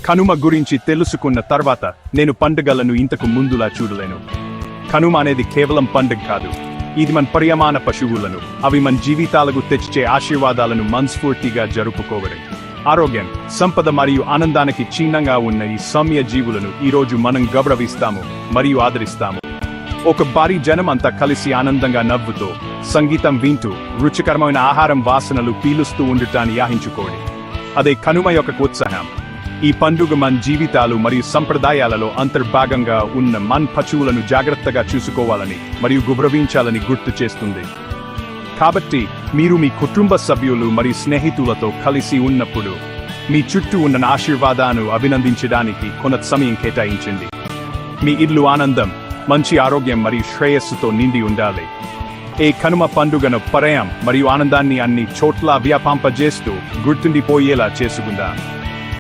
కనుమ గురించి తెలుసుకున్న తర్వాత నేను పండుగలను ఇంతకు ముందులా చూడలేను. కనుమ అనేది కేవలం పండుగ కాదు, ఇది మన ప్రియమాన పశువులను, అవి మన జీవితాలకు తెచ్చే ఆశీర్వాదాలను మనస్ఫూర్తిగా జరుపుకోవడం. ఆరోగ్యం, సంపద మరియు ఆనందానికి చిహ్నంగా ఉన్న ఈ సౌమ్య జీవులను ఈరోజు మనం గౌరవిస్తాము మరియు ఆదరిస్తాము. ఒక భారీ జనం అంతా కలిసి ఆనందంగా నవ్వుతూ, సంగీతం వింటూ, రుచికరమైన ఆహారం వాసనలు పీలుస్తూ ఉండటాన్ని యాహించుకోండి. అదే కనుమ యొక్క ఉత్సాహం. ఈ పండుగ మన జీవితాలు మరియు సంప్రదాయాలలో అంతర్భాగంగా ఉన్న మన పశువులను జాగ్రత్తగా చూసుకోవాలని మరియు గౌరవించాలని గుర్తు చేస్తుంది. కాబట్టి మీరు మీ కుటుంబ సభ్యులు మరియు స్నేహితులతో కలిసి ఉన్నప్పుడు మీ చుట్టూ ఉన్న ఆశీర్వాదాన్ని అభినందించడానికి కొంత సమయం కేటాయించండి. మీ ఇల్లు ఆనందం, మంచి ఆరోగ్యం మరియు శ్రేయస్సుతో నిండి ఉండాలి. ఈ కనుమ పండుగను పరయం మరియు ఆనందాన్ని అన్ని చోట్ల వ్యాపింపజేస్తూ గుర్తుండిపోయేలా చేసుకుందాం.